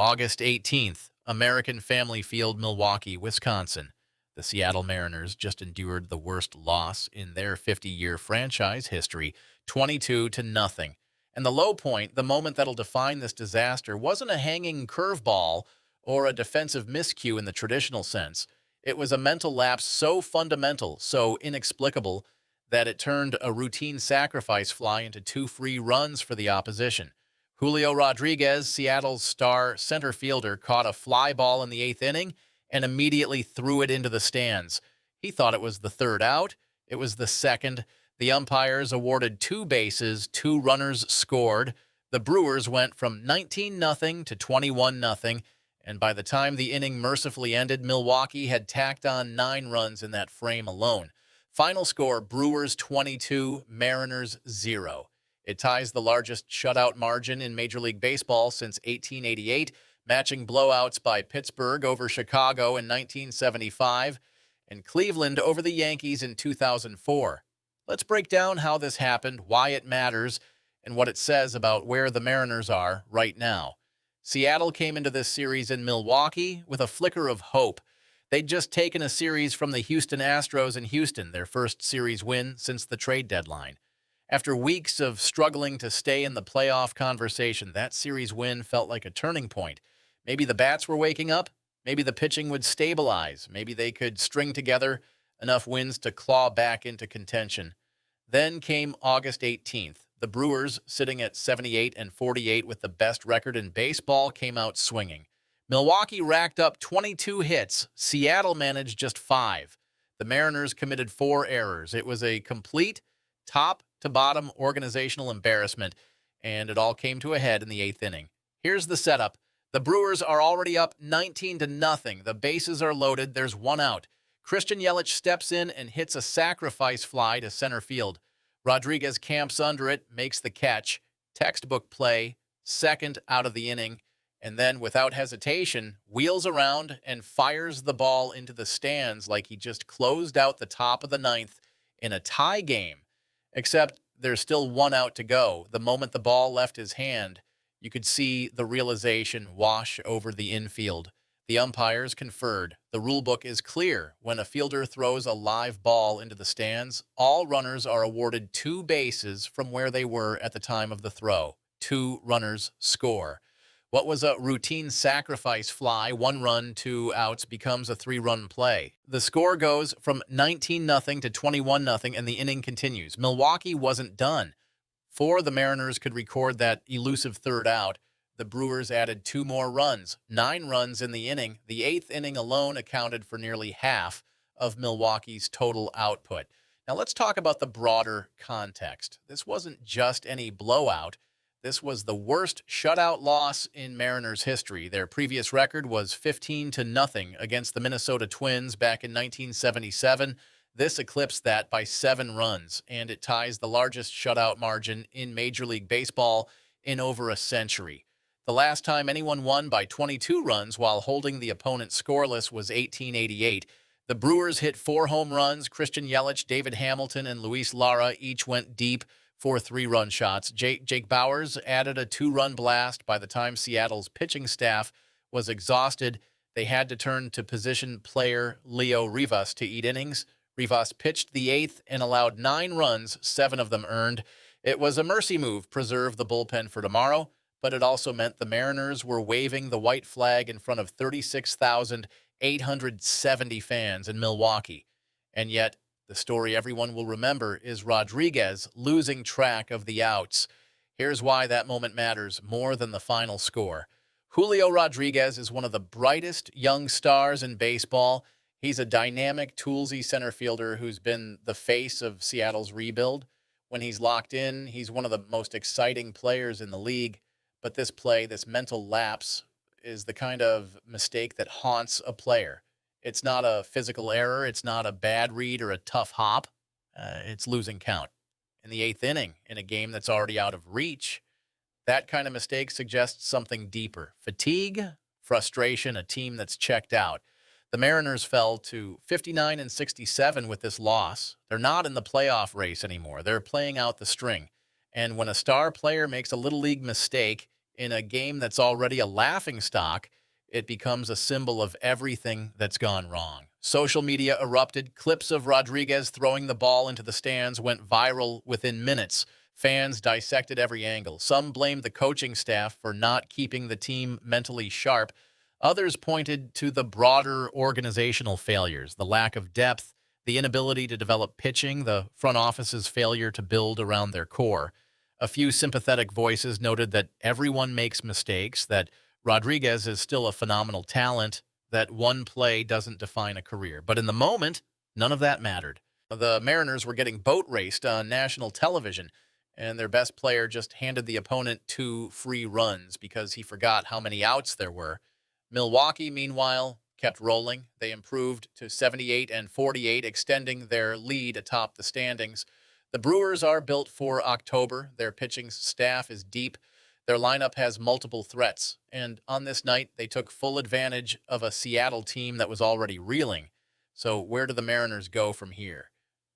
August 18th, American Family Field, Milwaukee, Wisconsin. The Seattle Mariners just endured the worst loss in their 50-year franchise history, 22 to nothing. And the low point, the moment that'll define this disaster, wasn't a hanging curveball or a defensive miscue in the traditional sense. It was a mental lapse so fundamental, so inexplicable, that it turned a routine sacrifice fly into two free runs for the opposition. Julio Rodríguez, Seattle's star center fielder, caught a fly ball in the eighth inning and immediately threw it into the stands. He thought it was the third out. It was the second. The umpires awarded two bases, two runners scored. The Brewers went from 19-0 to 21-0, and by the time the inning mercifully ended, Milwaukee had tacked on 9 runs in that frame alone. Final score, Brewers 22, Mariners 0. It ties the largest shutout margin in Major League Baseball since 1888, matching blowouts by Pittsburgh over Chicago in 1975 and Cleveland over the Yankees in 2004. Let's break down how this happened, why it matters, and what it says about where the Mariners are right now. Seattle came into this series in Milwaukee with a flicker of hope. They'd just taken a series from the Houston Astros in Houston, their first series win since the trade deadline. After weeks of struggling to stay in the playoff conversation, that series win felt like a turning point. Maybe the bats were waking up. Maybe the pitching would stabilize. Maybe they could string together enough wins to claw back into contention. Then came August 18th. The Brewers, sitting at 78-48 with the best record in baseball, came out swinging. Milwaukee racked up 22 hits. Seattle managed just 5. The Mariners committed 4 errors. It was a complete top-to-bottom organizational embarrassment, and it all came to a head in the 8th inning. Here's the setup. The Brewers are already up 19-0. The bases are loaded. There's 1 out. Christian Yelich steps in and hits a sacrifice fly to center field. Rodríguez camps under it, makes the catch. Textbook play, second out of the inning, and then, without hesitation, wheels around and fires the ball into the stands like he just closed out the top of the 9th in a tie game. Except there's still 1 out to go. The moment the ball left his hand, you could see the realization wash over the infield. The umpires conferred. The rulebook is clear. When a fielder throws a live ball into the stands, all runners are awarded 2 bases from where they were at the time of the throw. 2 runners score. What was a routine sacrifice fly, 1 run, 2 outs, becomes a 3-run play. The score goes from 19-0 to 21-0, and the inning continues. Milwaukee wasn't done. Before the Mariners could record that elusive third out, the Brewers added 2 more runs, 9 runs in the inning. The 8th inning alone accounted for nearly half of Milwaukee's total output. Now let's talk about the broader context. This wasn't just any blowout. This was the worst shutout loss in Mariners history. Their previous record was 15-0 against the Minnesota Twins back in 1977. This eclipsed that by 7 runs, and it ties the largest shutout margin in Major League Baseball in over a century. The last time anyone won by 22 runs while holding the opponent scoreless was 1888. The Brewers hit 4 home runs. Christian Yelich, David Hamilton, and Luis Lara each went deep for 3-run shots. Jake Bauers added a 2-run blast. By the time Seattle's pitching staff was exhausted, they had to turn to position player Leo Rivas to eat innings. Rivas pitched the 8th and allowed 9 runs, 7 of them earned. It was a mercy move, preserve the bullpen for tomorrow, but it also meant the Mariners were waving the white flag in front of 36,870 fans in Milwaukee. And yet, the story everyone will remember is Rodríguez losing track of the outs. Here's why that moment matters more than the final score. Julio Rodríguez is one of the brightest young stars in baseball. He's a dynamic, toolsy center fielder who's been the face of Seattle's rebuild. When he's locked in, he's one of the most exciting players in the league. But this play, this mental lapse, is the kind of mistake that haunts a player. It's not a physical error. It's not a bad read or a tough hop. It's losing count. In the 8th inning, in a game that's already out of reach, that kind of mistake suggests something deeper. Fatigue, frustration, a team that's checked out. The Mariners fell to 59-67 with this loss. They're not in the playoff race anymore. They're playing out the string. And when a star player makes a little league mistake In a game that's already a laughingstock, it becomes a symbol of everything that's gone wrong. Social media erupted. Clips of Rodriguez throwing the ball into the stands went viral within minutes. Fans dissected every angle. Some blamed the coaching staff for not keeping the team mentally sharp. Others pointed to the broader organizational failures, the lack of depth, the inability to develop pitching, the front office's failure to build around their core. A few sympathetic voices noted that everyone makes mistakes, that Rodriguez is still a phenomenal talent, that one play doesn't define a career. But in the moment, none of that mattered. The Mariners were getting boat raced on national television, and their best player just handed the opponent 2 free runs because he forgot how many outs there were. Milwaukee, meanwhile, kept rolling. They improved to 78 and 48, extending their lead atop the standings. The Brewers are built for October. Their pitching staff is deep. Their lineup has multiple threats. And on this night, they took full advantage of a Seattle team that was already reeling. So where do the Mariners go from here?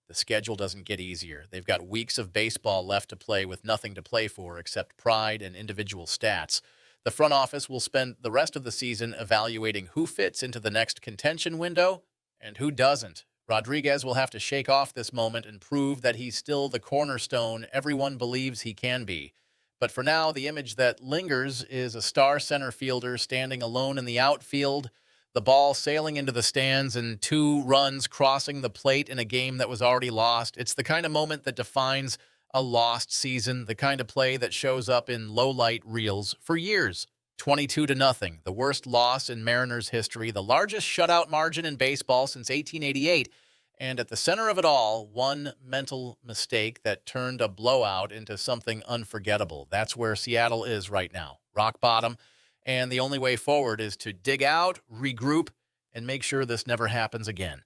The schedule doesn't get easier. They've got weeks of baseball left to play with nothing to play for except pride and individual stats. The front office will spend the rest of the season evaluating who fits into the next contention window and who doesn't. Rodriguez will have to shake off this moment and prove that he's still the cornerstone everyone believes he can be. But for now, the image that lingers is a star center fielder standing alone in the outfield, the ball sailing into the stands, and 2 runs crossing the plate in a game that was already lost. It's the kind of moment that defines a lost season, the kind of play that shows up in low-light reels for years. 22-0, the worst loss in Mariners history, the largest shutout margin in baseball since 1888, and at the center of it all, one mental mistake that turned a blowout into something unforgettable. That's where Seattle is right now, rock bottom, and the only way forward is to dig out, regroup, and make sure this never happens again.